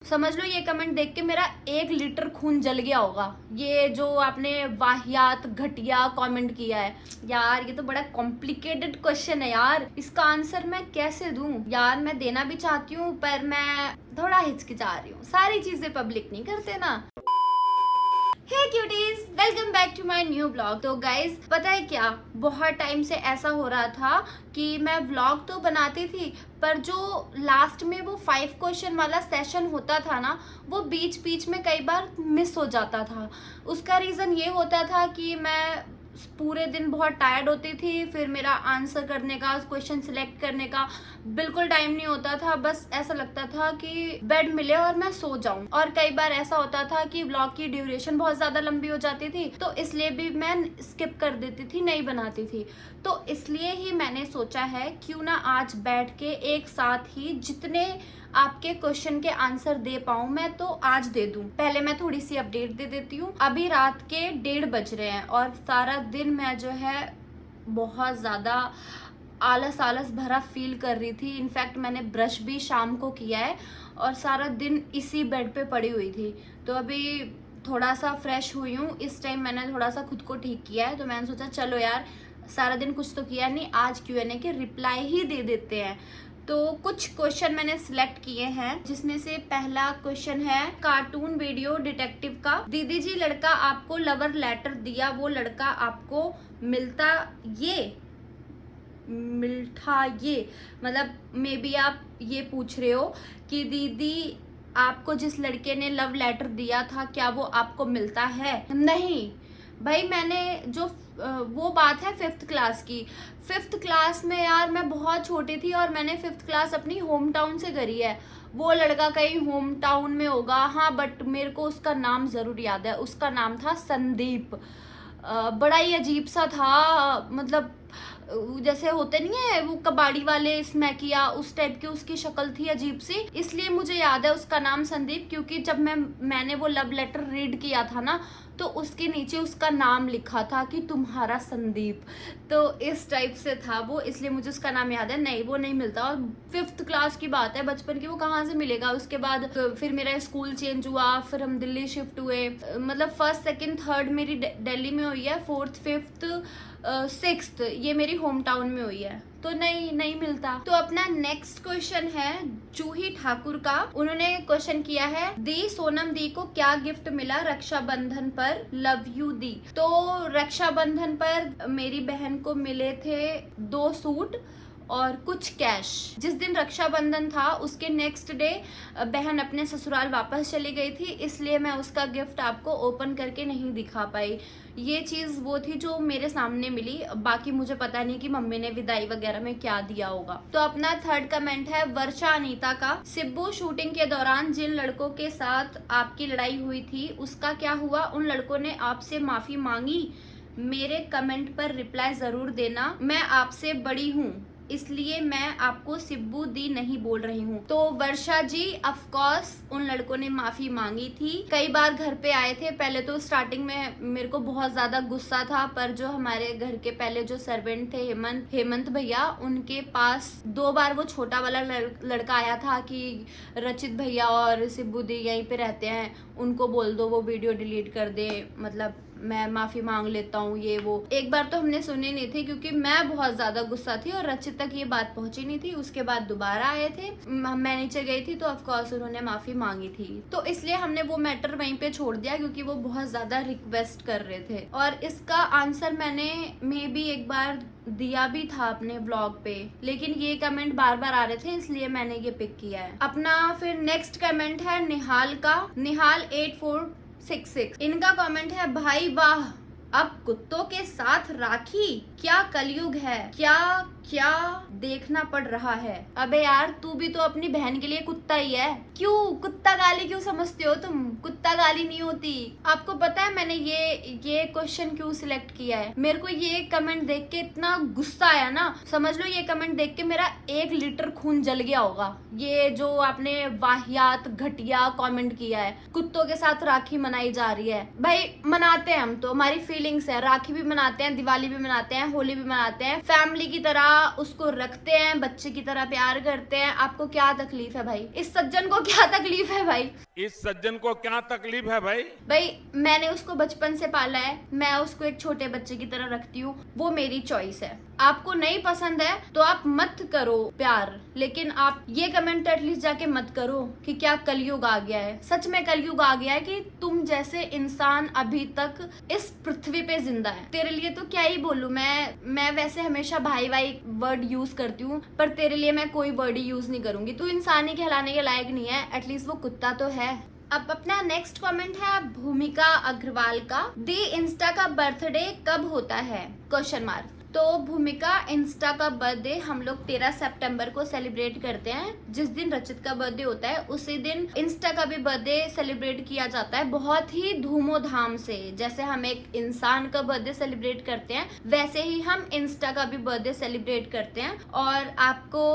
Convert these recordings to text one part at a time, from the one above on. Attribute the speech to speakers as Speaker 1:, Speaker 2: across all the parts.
Speaker 1: समझ लो ये कमेंट देख के मेरा 1 लीटर खून जल गया होगा। ये जो आपने वाहियात घटिया कमेंट किया है यार, ये तो बड़ा कॉम्प्लिकेटेड क्वेश्चन है यार। इसका आंसर मैं कैसे दूं यार? मैं देना भी चाहती हूँ पर मैं थोड़ा हिचकिचा रही हूँ। सारी चीजें पब्लिक नहीं करते ना। Hey cuties, welcome back to my new blog. तो गाइज पता है क्या, बहुत टाइम से ऐसा हो रहा था कि मैं ब्लॉग तो बनाती थी पर जो लास्ट में वो 5 क्वेश्चन वाला सेशन होता था ना, वो बीच बीच में कई बार मिस हो जाता था। उसका रीज़न ये होता था कि मैं पूरे दिन बहुत टायर्ड होती थी, फिर मेरा आंसर करने का, क्वेश्चन सिलेक्ट करने का बिल्कुल टाइम नहीं होता था। बस ऐसा लगता था कि बेड मिले और मैं सो जाऊं। और कई बार ऐसा होता था कि व्लॉग की ड्यूरेशन बहुत ज्यादा लंबी हो जाती थी, तो इसलिए भी मैं स्किप कर देती थी, नहीं बनाती थी। तो इसलिए ही मैंने सोचा है क्यों ना आज बैठ के एक साथ ही जितने आपके क्वेश्चन के आंसर दे पाऊं मैं, तो आज दे दूं। पहले मैं थोड़ी सी अपडेट दे देती हूँ। अभी रात के 1:30 बज रहे हैं और सारा दिन मैं जो है बहुत ज्यादा आलस आलस भरा फील कर रही थी। इनफैक्ट मैंने ब्रश भी शाम को किया है और सारा दिन इसी बेड पे पड़ी हुई थी। तो अभी थोड़ा सा फ्रेश हुई हूँ। इस टाइम मैंने थोड़ा सा खुद को ठीक किया है, तो मैंने सोचा चलो यार, सारा दिन कुछ तो किया नहीं, आज Q&A के रिप्लाई ही दे देते हैं। तो कुछ क्वेश्चन मैंने सिलेक्ट किए हैं, जिसमें से पहला क्वेश्चन है कार्टून वीडियो डिटेक्टिव का। दीदी जी, लड़का आपको लवर लेटर दिया, वो लड़का आपको मिलता ये मतलब मे बी आप ये पूछ रहे हो कि दीदी आपको जिस लड़के ने लव लेटर दिया था, क्या वो आपको मिलता है? नहीं भाई, मैंने जो वो बात है 5th क्लास की। 5th क्लास में यार मैं बहुत छोटी थी और मैंने 5th क्लास अपनी होम टाउन से करी है। वो लड़का कहीं होम टाउन में होगा, हाँ, बट मेरे को उसका नाम जरूर याद है। उसका नाम था संदीप। बड़ा ही अजीब सा था, मतलब जैसे होते नहीं है वो कबाड़ी वाले स्मैकिया, उस टाइप की उसकी शक्ल थी, अजीब सी। इसलिए मुझे याद है उसका नाम संदीप, क्योंकि जब मैंने वो लव लेटर रीड किया था ना, तो उसके नीचे उसका नाम लिखा था कि तुम्हारा संदीप। तो इस टाइप से था वो, इसलिए मुझे उसका नाम याद है। नहीं, वो नहीं मिलता। और 5th क्लास की बात है, बचपन की, वो कहाँ से मिलेगा? उसके बाद तो फिर मेरा स्कूल चेंज हुआ, फिर हम दिल्ली शिफ्ट हुए। मतलब 1st 2nd 3rd मेरी दिल्ली में हुई है, 4th 5th 6th ये मेरी होम टाउन में हुई है। तो नहीं मिलता। तो अपना नेक्स्ट क्वेश्चन है जूही ठाकुर का। उन्होंने क्वेश्चन किया है, दी सोनम दी को क्या गिफ्ट मिला रक्षाबंधन पर? लव यू दी। तो रक्षाबंधन पर मेरी बहन को मिले थे 2 सूट और कुछ कैश। जिस दिन रक्षाबंधन था उसके नेक्स्ट डे बहन अपने ससुराल वापस चली गई थी, इसलिए मैं उसका गिफ्ट आपको ओपन करके नहीं दिखा पाई। ये चीज़ वो थी जो मेरे सामने मिली, बाकी मुझे पता नहीं कि मम्मी ने विदाई वगैरह में क्या दिया होगा। तो अपना 3rd कमेंट है वर्षा अनीता का। सिब्बू शूटिंग के दौरान जिन लड़कों के साथ आपकी लड़ाई हुई थी उसका क्या हुआ? उन लड़कों ने आपसे माफी मांगी? मेरे कमेंट पर रिप्लाई जरूर देना। मैं आपसे बड़ी हूँ, इसलिए मैं आपको सिब्बू दी नहीं बोल रही हूँ। तो वर्षा जी, ऑफ कोर्स उन लड़कों ने माफी मांगी थी। कई बार घर पे आए थे। पहले तो स्टार्टिंग में मेरे को बहुत ज्यादा गुस्सा था, पर जो हमारे घर के पहले जो सर्वेंट थे हेमंत भैया, उनके पास 2 बार वो छोटा वाला लड़का आया था कि रचित भैया और सिब्बू दी यहीं पे रहते हैं, उनको बोल दो वो वीडियो डिलीट कर दे, मतलब मैं माफी मांग लेता हूँ, ये वो। एक बार तो हमने सुनी नहीं थी क्योंकि मैं बहुत ज्यादा गुस्सा थी और रचित तक ये बात पहुंची नहीं थी। उसके बाद दोबारा आए थे, मैं नीचे गई थी, तो ऑफ कोर्स उन्होंने माफी मांगी थी। तो इसलिए हमने वो मैटर वहीं पे छोड़ दिया क्योंकि वो बहुत ज्यादा रिक्वेस्ट कर रहे थे। और इसका आंसर मैंने मे बी एक बार दिया भी था अपने ब्लॉग पे, लेकिन ये कमेंट बार बार आ रहे थे, इसलिए मैंने ये पिक किया है अपना। फिर नेक्स्ट कमेंट है निहाल का। निहाल 8466। इनका कमेंट है, भाई वाह, अब कुत्तों के साथ राखी, क्या कलयुग है, क्या क्या देखना पड़ रहा है। अबे यार, तू भी तो अपनी बहन के लिए कुत्ता ही है। क्यों कुत्ता गाली क्यों समझते हो तुम? कुत्ता गाली नहीं होती। आपको पता है मैंने ये क्वेश्चन क्यों सिलेक्ट किया है? मेरे को ये कमेंट देख के इतना गुस्सा आया ना, समझ लो ये कमेंट देख के मेरा 1 लीटर खून जल गया होगा। ये जो आपने वाहियात घटिया कमेंट किया है, कुत्तों के साथ राखी मनाई जा रही है। भाई मनाते हैं हम तो, हमारी फीलिंग्स है, राखी भी मनाते हैं, दिवाली भी मनाते हैं, होली भी मनाते हैं, फैमिली की तरह उसको रखते हैं, बच्चे की तरह प्यार करते हैं। आपको क्या तकलीफ है भाई? इस सज्जन को क्या तकलीफ है भाई?
Speaker 2: इस सज्जन को क्या तकलीफ है भाई?
Speaker 1: भाई मैंने उसको बचपन से पाला है, मैं उसको एक छोटे बच्चे की तरह रखती हूँ, वो मेरी चॉइस है। आपको नहीं पसंद है तो आप मत करो प्यार, लेकिन आप ये कमेंट एटलीस्ट जाके मत करो कि क्या कलयुग आ गया है। सच में कलयुग आ गया है कि तुम जैसे इंसान अभी तक इस पृथ्वी पे जिंदा है। तेरे लिए तो क्या ही बोलूं मैं वैसे हमेशा भाई भाई वर्ड यूज करती हूँ, पर तेरे लिए मैं कोई वर्ड ही यूज नहीं करूंगी। तू इंसान ही कहलाने के लायक नहीं है, एटलीस्ट वो कुत्ता तो है। अब अपना नेक्स्ट कमेंट है भूमिका अग्रवाल का। दी इंस्टा का बर्थडे कब होता है? Question mark. तो भूमिका, इंस्टा का बर्थडे हम लोग 13 सितंबर को सेलिब्रेट करते हैं। जिस दिन रचित का बर्थडे होता है उसी दिन इंस्टा का भी बर्थडे सेलिब्रेट किया जाता है, बहुत ही धूमोधाम से। जैसे हम एक इंसान का बर्थडे सेलिब्रेट करते हैं, वैसे ही हम इंस्टा का भी बर्थडे सेलिब्रेट करते हैं। और आपको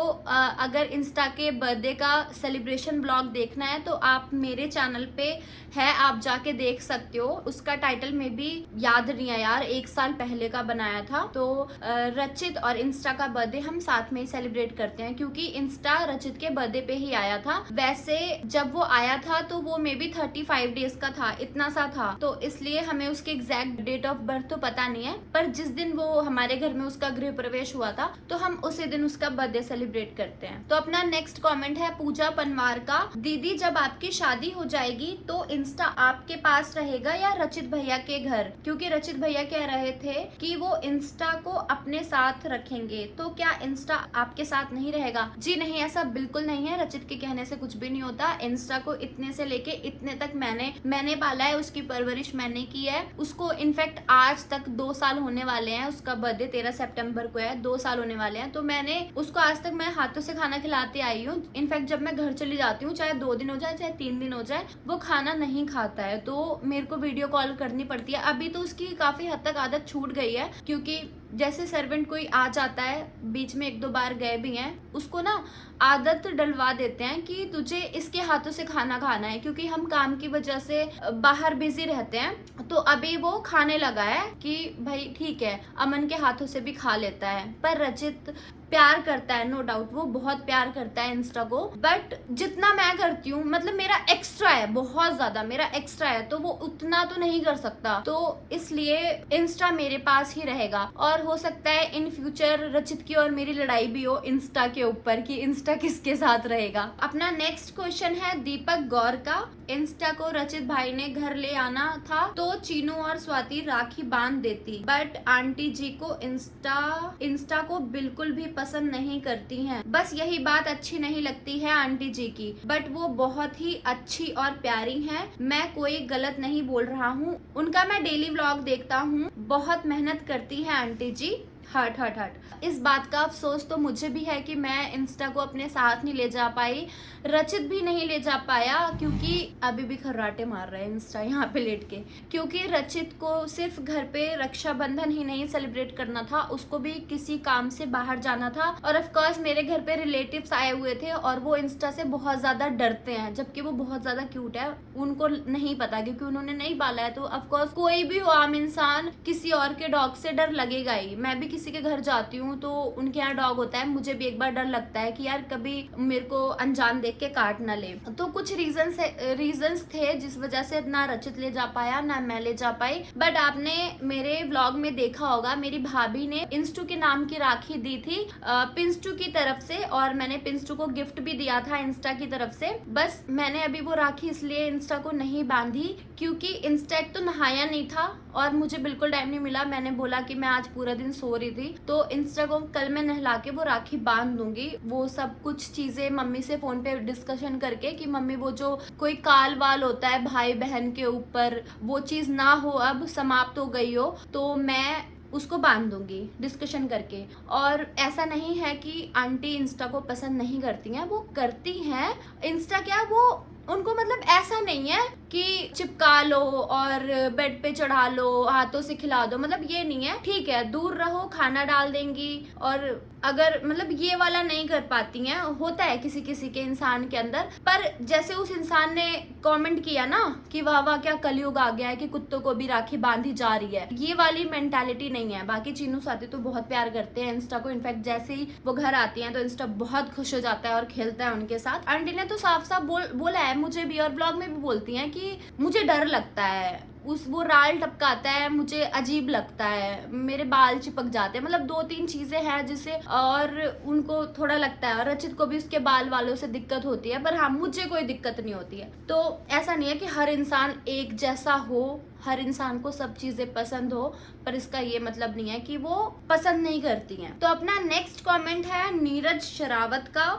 Speaker 1: अगर इंस्टा के बर्थडे का सेलिब्रेशन ब्लॉग देखना है तो आप मेरे चैनल पे है, आप जाके देख सकते हो। उसका टाइटल में भी याद नहीं है यार, 1 साल पहले का बनाया था। तो रचित और इंस्टा का बर्थडे हम साथ में ही सेलिब्रेट करते हैं, क्योंकि इंस्टा रचित के बर्थडे पे ही आया था। वैसे जब वो आया था तो वो मे बी 35 डेज का था, इतना सा था, तो इसलिए हमें उसके एग्जैक्ट डेट ऑफ बर्थ तो पता नहीं है। पर जिस दिन वो हमारे घर में उसका गृह प्रवेश हुआ था तो हम उसी दिन उसका बर्थडे सेलिब्रेट करते हैं। तो अपना नेक्स्ट कॉमेंट है पूजा पनवार का। दीदी, जब आपकी शादी हो जाएगी तो इंस्टा आपके पास रहेगा या रचित भैया के घर? क्योंकि रचित भैया कह रहे थे कि वो इंस्टा को अपने साथ रखेंगे, तो क्या इंस्टा आपके साथ नहीं रहेगा? जी नहीं, ऐसा बिल्कुल नहीं है। रचित के कहने से कुछ भी नहीं होता। इंस्टा को इतने से लेके इतने तक मैंने पाला है, उसकी परवरिश मैंने की है। उसको इनफैक्ट आज तक 2 साल होने वाले हैं, उसका बर्थडे 13 सितंबर को है, 2 साल होने वाले हैं। तो मैंने उसको आज तक मैं हाथों से खाना खिलाते आई हूँ। इनफैक्ट जब मैं घर चली जाती हूँ, चाहे 2 दिन हो जाए चाहे 3 दिन हो जाए, वो खाना नहीं खाता है, तो मेरे को वीडियो कॉल करनी पड़ती है। अभी तो उसकी काफी हद तक आदत छूट गई है, क्योंकि जैसे सर्वेंट कोई आ जाता है, बीच में 1-2 बार गए भी हैं, उसको ना आदत डलवा देते हैं कि तुझे इसके हाथों से खाना खाना है, क्योंकि हम काम की वजह से बाहर बिजी रहते हैं। तो अभी वो खाने लगा है कि भाई ठीक है, अमन के हाथों से भी खा लेता है। पर रचित प्यार करता है, नो डाउट वो बहुत प्यार करता है इंस्टा को, बट जितना मैं करती हूँ, मतलब मेरा एक्स्ट्रा है, बहुत ज्यादा मेरा एक्स्ट्रा है, तो वो उतना तो नहीं कर सकता। तो इसलिए इंस्टा मेरे पास ही रहेगा। और हो सकता है इन फ्यूचर रचित की और मेरी लड़ाई भी हो इंस्टा के ऊपर कि इंस्टा किसके साथ रहेगा। अपना नेक्स्ट क्वेश्चन है दीपक गौर का। इंस्टा को रचित भाई ने घर ले आना था तो चीनू और स्वाति राखी बांध देती, बट आंटी जी को इंस्टा को बिल्कुल भी पसंद नहीं करती हैं। बस यही बात अच्छी नहीं लगती है आंटी जी की, बट वो बहुत ही अच्छी और प्यारी हैं। मैं कोई गलत नहीं बोल रहा हूँ, उनका मैं डेली व्लॉग देखता हूँ, बहुत मेहनत करती है आंटी जी। हट हट हट। इस बात का अफसोस तो मुझे भी है कि मैं इंस्टा को अपने साथ नहीं ले जा पाई, रचित भी नहीं ले जा पाया, क्योंकि अभी भी खर्राटे मार रहा है इंस्टा यहाँ पे लेट के। क्योंकि रचित को सिर्फ घर पे रक्षाबंधन ही नहीं सेलिब्रेट करना था, उसको भी किसी काम से बाहर जाना था। और ऑफ कोर्स मेरे घर पे रिलेटिव्स आए हुए थे और वो इंस्टा से बहुत ज्यादा डरते हैं, जबकि वो बहुत ज्यादा क्यूट है। उनको नहीं पता क्योंकि उन्होंने नहीं पाला है। तो ऑफ कोर्स कोई भी हो आम इंसान, किसी और के डॉग से डर लगेगा ही। मैं भी किसी के घर जाती हूँ तो उनके यहाँ डॉग होता है, मुझे भी एक बार डर लगता है कि यार कभी मेरे को अनजान देख के काट ना ले। तो कुछ रीजंस थे जिस वजह से ना रचित ले जा पाया ना मैं ले जा पाई। बट आपने मेरे व्लॉग में देखा होगा, मेरी भाभी ने इंस्टू के नाम की राखी दी थी पिंस्टू की तरफ से, और मैंने पिंस्टू को गिफ्ट भी दिया था इंस्टा की तरफ से। बस मैंने अभी वो राखी इसलिए इंस्टा को नहीं बांधी क्योंकि इंस्टा एक तो नहाया नहीं था और मुझे बिल्कुल टाइम नहीं मिला। मैंने बोला कि मैं आज पूरा दिन सो रही थी, तो इंस्टा को कल मैं नहला के वो राखी बांध दूंगी। वो सब कुछ चीजें मम्मी से फोन पे डिस्कशन करके कि मम्मी वो जो कोई काल वाल होता है भाई बहन के ऊपर, वो चीज ना हो, अब समाप्त हो गई हो, तो मैं उसको बांध दूंगी डिस्कशन करके। और ऐसा नहीं है कि आंटी इंस्टा को पसंद नहीं करती हैं, वो करती हैं। इंस्टा क्या, वो उनको मतलब ऐसा नहीं है कि चिपका लो और बेड पे चढ़ा लो, हाथों से खिला दो, मतलब ये नहीं है। ठीक है, दूर रहो, खाना डाल देंगी, और अगर मतलब ये वाला नहीं कर पाती हैं, होता है किसी किसी के इंसान के अंदर। पर जैसे उस इंसान ने कमेंट किया ना कि वाह वाह क्या कलयुग आ गया है कि कुत्तों को भी राखी बांधी जा रही है, ये वाली मेंटालिटी नहीं है। बाकी चीनू साथी तो बहुत प्यार करते हैं इंस्टा को, इनफैक्ट जैसे ही वो घर आती हैं तो इंस्टा बहुत खुश हो जाता है और खेलता है उनके साथ। आंटी ने तो साफ साफ बोला है मुझे भी, और ब्लॉग में भी बोलती हैं कि मुझे डर लगता है वो राल टपकाता है, मुझे अजीब लगता है, मेरे बाल चिपक जाते हैं, मतलब 2-3 चीजें हैं जिसे, और उनको थोड़ा लगता है, और रचित को भी उसके बाल वालों से दिक्कत होती है, पर हाँ मुझे कोई दिक्कत नहीं होती है। तो ऐसा नहीं है कि हर इंसान एक जैसा हो, हर इंसान को सब चीजें पसंद हो, पर इसका ये मतलब नहीं है कि वो पसंद नहीं करती हैं। तो अपना नेक्स्ट कमेंट है नीरज शरावत का,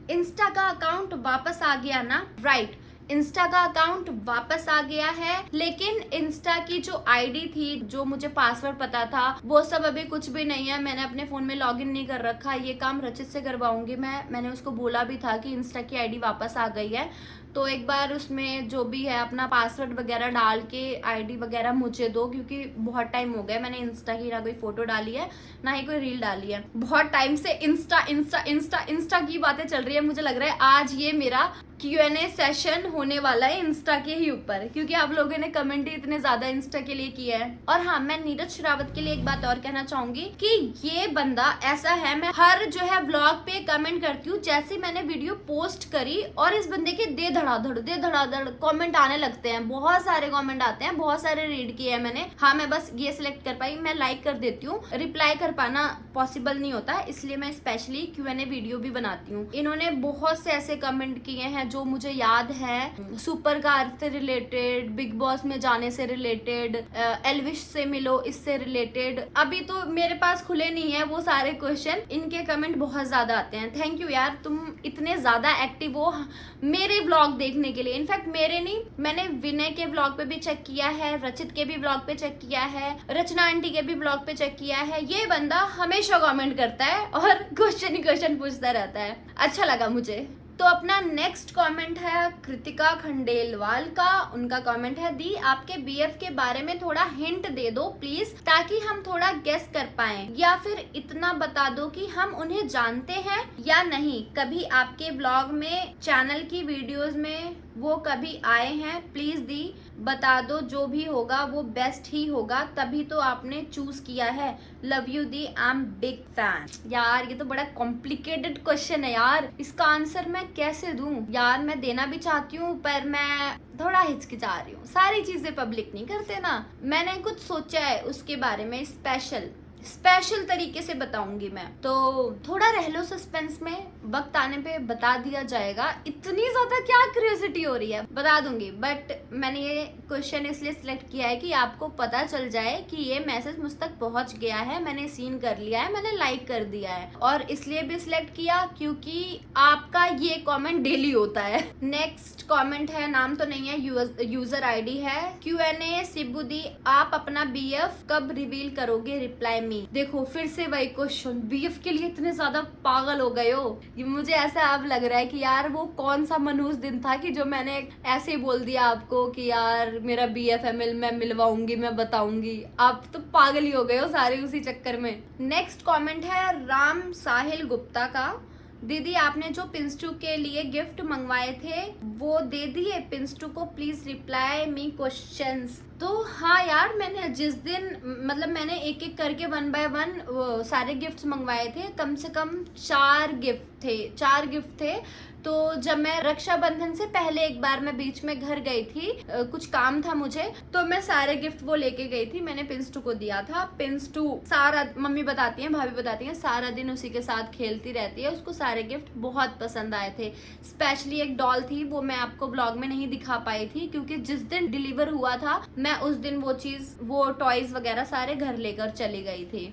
Speaker 1: इंस्टा का अकाउंट वापस आ गया ना? राइट, इंस्टा का अकाउंट वापस आ गया है, लेकिन इंस्टा की जो आईडी थी, जो मुझे पासवर्ड पता था, वो सब अभी कुछ भी नहीं है। मैंने अपने फोन में लॉगिन नहीं कर रखा, ये काम रचित से करवाऊंगी मैंने उसको बोला भी था कि इंस्टा की आईडी वापस आ गई है, तो एक बार उसमें जो भी है अपना पासवर्ड वगैरह डाल के आईडी वगैरह मुझे दो, क्योंकि बहुत टाइम हो गया मैंने इंस्टा की ना कोई फोटो डाली है ना ही कोई रील डाली है। बहुत टाइम से इंस्टा इंस्टा इंस्टा इंस्टा की बातें चल रही है। मुझे लग रहा है आज ये मेरा Q&A सेशन होने वाला है इंस्टा के ही ऊपर, क्योंकि आप लोगों ने कमेंट ही इतने ज्यादा इंस्टा के लिए किया है। और हाँ, मैं नीरज शरावत के लिए एक बात और कहना चाहूंगी कि ये बंदा ऐसा है, मैं हर जो है ब्लॉग पे कमेंट करती हूँ, जैसे मैंने वीडियो पोस्ट करी और इस बंदे के दे धड़ाधड़ कमेंट आने लगते हैं, बहुत सारे कमेंट आते हैं, बहुत सारे रीड किए हैं मैंने। हाँ, मैं बस ये सिलेक्ट कर पाई, मैं लाइक कर देती हूँ, रिप्लाई कर पाना पॉसिबल नहीं होता, इसलिए मैं स्पेशली Q&A वीडियो भी बनाती हूँ। इन्होंने बहुत से ऐसे कमेंट किए हैं जो मुझे याद है, सुपर कार से रिलेटेड, बिग बॉस में जाने से रिलेटेड, एल्विश से मिलो इससे रिलेटेड। अभी तो मेरे पास खुले नहीं है वो सारे क्वेश्चन, इनके कमेंट बहुत ज्यादा आते हैं। थैंक यू यार, तुम इतने ज्यादा एक्टिव हो मेरे व्लॉग देखने के लिए। इनफैक्ट मेरे नहीं, मैंने विनय के व्लॉग पे भी चेक किया है, रचित के भी व्लॉग पे चेक किया है, रचना आंटी के भी व्लॉग पे चेक किया है। ये बंदा हमेशा कमेंट करता है और क्वेश्चन ही क्वेश्चन पूछता रहता है, अच्छा लगा मुझे। तो अपना नेक्स्ट कमेंट है कृतिका खंडेलवाल का। उनका कमेंट है, दी आपके बीएफ के बारे में थोड़ा हिंट दे दो प्लीज, ताकि हम थोड़ा गेस कर पाएं, या फिर इतना बता दो कि हम उन्हें जानते हैं या नहीं। कभी आपके ब्लॉग में, चैनल की वीडियोस में वो कभी आए हैं? प्लीज दी बता दो, जो भी होगा वो बेस्ट ही होगा, तभी तो आपने चूज किया है। Love you the, I am big fan. यार ये तो बड़ा कॉम्प्लिकेटेड क्वेश्चन है यार, इसका आंसर मैं कैसे दूं यार? मैं देना भी चाहती हूँ पर मैं थोड़ा हिचकिचा रही हूँ, सारी चीजें पब्लिक नहीं करते ना। मैंने कुछ सोचा है उसके बारे में, स्पेशल तरीके से बताऊंगी मैं, तो थोड़ा रह लो सस्पेंस में, वक्त आने पे बता दिया जाएगा। इतनी ज्यादा क्या क्यूरियोसिटी हो रही है, बता दूंगी। बट मैंने ये क्वेश्चन इसलिए सिलेक्ट किया है कि आपको पता चल जाए कि ये मैसेज मुझ तक पहुंच गया है, मैंने सीन कर लिया है, मैंने लाइक कर दिया है। और इसलिए भी सिलेक्ट किया क्योंकि आपका ये कमेंट डेली होता है। नेक्स्ट कमेंट है, नाम तो नहीं है, यूजर आईडी है, Q&A शिबू दी, आप अपना बीएफ कब रिवील करोगे? Reply me. देखो फिर से वही क्वेश्चन, बीएफ के लिए इतने ज्यादा पागल हो गए हो। मुझे ऐसा अब लग रहा है कि यार वो कौन सा मनहूस दिन था कि जो मैंने ऐसे ही बोल दिया आपको कि यार मेरा बीएफ है, मैं मिलवाऊंगी, मैं बताऊंगी। आप तो पागल ही हो गए हो सारे उसी चक्कर में। नेक्स्ट कमेंट है राम साहिल गुप्ता का, दीदी आपने जो पिंस्टू के लिए गिफ्ट मंगवाए थे वो दे दिए पिंस्टू को? Please reply me questions. तो हाँ यार, मैंने जिस दिन, मतलब मैंने एक एक करके 1 बाय 1 सारे गिफ्ट्स मंगवाए थे, कम से कम 4 गिफ्ट थे। तो जब मैं रक्षाबंधन से पहले एक बार मैं बीच में घर गई थी, कुछ काम था मुझे, तो मैं सारे गिफ्ट वो लेके गई थी, मैंने पिंस्टू को दिया था। पिंस्टू सारा, मम्मी बताती हैं, भाभी बताती हैं, सारा दिन उसी के साथ खेलती रहती है, उसको सारे गिफ्ट बहुत पसंद आए थे। स्पेशली एक डॉल थी, वो मैं आपको ब्लॉग में नहीं दिखा पाई थी क्योंकि जिस दिन डिलीवर हुआ था मैं उस दिन वो टॉयज वगैरह सारे घर लेकर चली गई थी।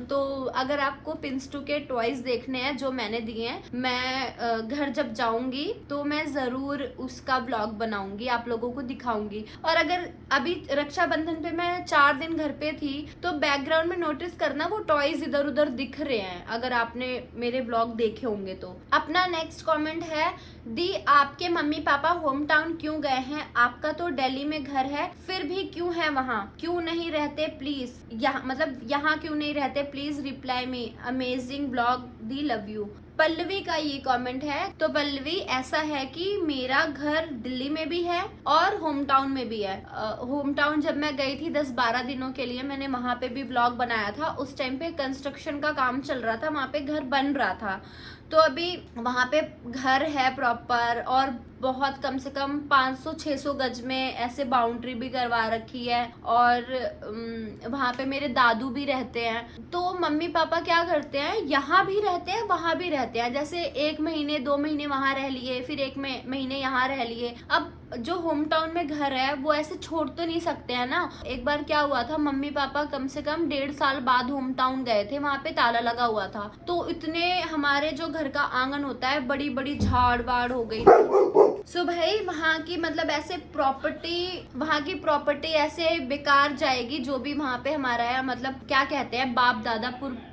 Speaker 1: तो अगर आपको पिंस्टू के टॉयज देखने हैं जो मैंने दिए हैं, मैं घर जब जाऊंगी तो मैं जरूर उसका ब्लॉग बनाऊंगी, आप लोगों को दिखाऊंगी। और अगर अभी रक्षाबंधन पे मैं 4 दिन घर पे थी तो बैकग्राउंड में नोटिस करना वो टॉयज इधर उधर दिख रहे हैं, अगर आपने मेरे ब्लॉग देखे होंगे तो। अपना नेक्स्ट कमेंट है दी आपके मम्मी पापा होम टाउन क्यों गए हैं? आपका तो दिल्ली में घर है, फिर भी क्यों है वहाँ? क्यों नहीं रहते प्लीज? यहाँ मतलब यहाँ क्यों नहीं रहते? Please reply me. Amazing blog the, love you. Pallavi का ये कमेंट है। तो पल्लवी, ऐसा है कि मेरा घर दिल्ली में भी है और होम टाउन में भी है। होम टाउन जब मैं गई थी 10-12 दिनों के लिए, मैंने वहां पे भी ब्लॉग बनाया था। उस टाइम पे कंस्ट्रक्शन का काम चल रहा था, वहां पे घर बन रहा था। तो अभी वहां पे घर है प्रॉपर, और बहुत कम से कम 500-600 गज में ऐसे बाउंड्री भी करवा रखी है। और वहां पे मेरे दादू भी रहते हैं। तो मम्मी पापा क्या करते हैं, यहाँ भी रहते हैं वहां भी रहते हैं। जैसे 1 महीने 2 महीने वहां रह लिए, फिर 1 महीने यहाँ रह लिए। अब जो होम टाउन में घर है वो ऐसे छोड़ तो नहीं सकते हैं ना। एक बार क्या हुआ था, मम्मी पापा कम से कम 1.5 साल बाद होम टाउन गए थे, वहां पे ताला लगा हुआ था। तो इतने हमारे जो घर का आंगन होता है, बड़ी बड़ी झाड़ वाड़ हो गई। सो भाई वहाँ की मतलब ऐसे वहाँ की प्रॉपर्टी ऐसे बेकार जाएगी। जो भी वहाँ पे हमारा है, मतलब क्या कहते हैं, बाप दादा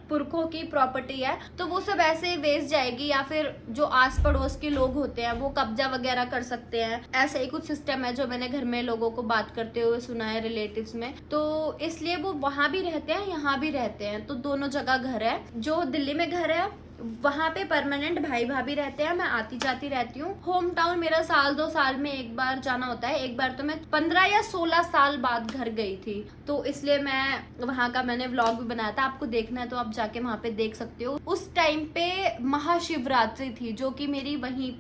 Speaker 1: पुरखों की प्रॉपर्टी है, तो वो सब ऐसे वेस्ट जाएगी। या फिर जो आस पड़ोस के लोग होते हैं वो कब्जा वगैरह कर सकते हैं। ऐसे ही कुछ सिस्टम है जो मैंने घर में लोगों को बात करते हुए सुना है, रिलेटिव्स में। तो इसलिए वो वहां भी रहते हैं, यहाँ भी रहते हैं। तो दोनों जगह घर है। जो दिल्ली में घर है वहां पे परमानेंट भाई भाभी रहते हैं, मैं आती जाती रहती हूँ। होम टाउन मेरा 1-2 साल में एक बार जाना होता है। एक बार तो मैं 15 या 16 साल बाद घर गई थी, तो इसलिए मैं वहां का मैंने व्लॉग भी बनाया था। आपको देखना है तो आप जाके वहां पे देख सकते हो। उस टाइम पे महाशिवरात्रि थी, जो कि मेरी वहीं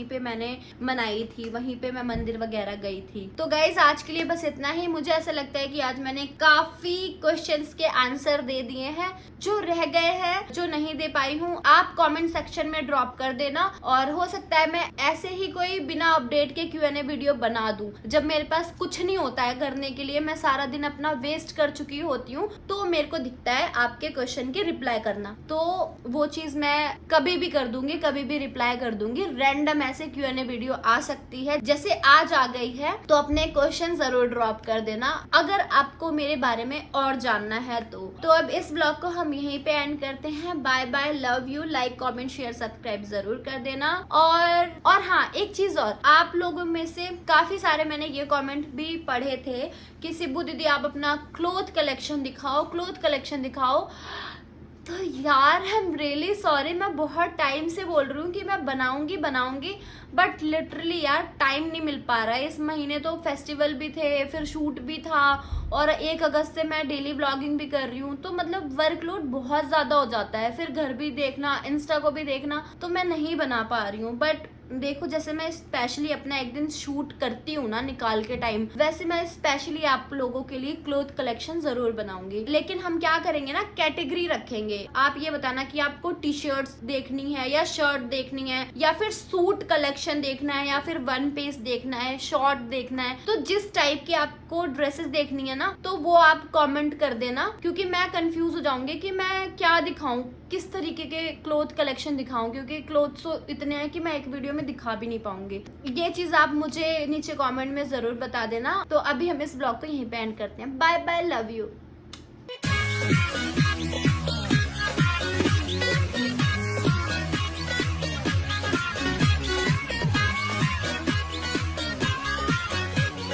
Speaker 1: पे मैंने मनाई थी, वहीं पे मैं मंदिर वगैरह गई थी। तो गाइज आज के लिए बस इतना ही। मुझे ऐसा लगता है कि आज मैंने काफी क्वेश्चंस के आंसर दे दिए हैं। जो रह गए हैं, जो नहीं दे पाई हूँ, आप कमेंट सेक्शन में ड्रॉप कर देना। और हो सकता है मैं ऐसे ही कोई बिना अपडेट के Q&A वीडियो बना दूं। जब मेरे पास कुछ नहीं होता है करने के लिए, मैं सारा दिन अपना वेस्ट कर चुकी होती हूँ, तो मेरे को दिखता है आपके क्वेश्चन की रिप्लाई करना। तो वो चीज मैं कभी भी कर दूंगी, कभी भी रिप्लाई कर दूंगी। रैंडम ऐसे Q&A वीडियो आ सकती है, जैसे आज आ गई है। तो अपने क्वेश्चन जरूर ड्रॉप कर देना अगर आपको मेरे बारे में और जानना है तो अब इस ब्लॉग को हम यहीं पे एंड करते हैं। Bye bye, love you. Like comment share subscribe जरूर कर देना। और हाँ, एक चीज और, आप लोगों में से काफी सारे मैंने ये कमेंट भी पढ़े थे कि सिब्बू दीदी आप अपना क्लोथ कलेक्शन दिखाओ। तो यार आई एम रियली सॉरी, मैं बहुत टाइम से बोल रही हूँ कि मैं बनाऊंगी, बट लिटरली यार टाइम नहीं मिल पा रहा है। इस महीने तो फेस्टिवल भी थे, फिर शूट भी था, और 1 अगस्त से मैं डेली ब्लॉगिंग भी कर रही हूँ। तो मतलब वर्कलोड बहुत ज्यादा हो जाता है, फिर घर भी देखना, इंस्टा को भी देखना, तो मैं नहीं बना पा रही हूँ। बट देखो, जैसे मैं स्पेशली अपना एक दिन शूट करती हूँ ना निकाल के टाइम, वैसे मैं स्पेशली आप लोगों के लिए क्लोथ कलेक्शन जरूर बनाऊंगी। लेकिन हम क्या करेंगे ना, कैटेगरी रखेंगे। आप ये बताना कि आपको टी शर्ट्स देखनी है या शर्ट देखनी है, या फिर सूट कलेक्शन देखना है, या फिर 1 पीस देखना है, शॉर्ट देखना है। तो जिस टाइप की आपको ड्रेसेस देखनी है ना, तो वो आप कमेंट कर देना, क्योंकि मैं कंफ्यूज हो जाऊंगी कि मैं क्या दिखाऊं, किस तरीके के क्लोथ कलेक्शन दिखाऊं, क्योंकि क्लोथ्स तो इतने हैं कि मैं एक वीडियो में दिखा भी नहीं पाऊंगी। ये चीज आप मुझे नीचे कमेंट में जरूर बता देना। तो अभी हम इस ब्लॉग को यहीं पे एंड करते हैं। Bye bye, love you.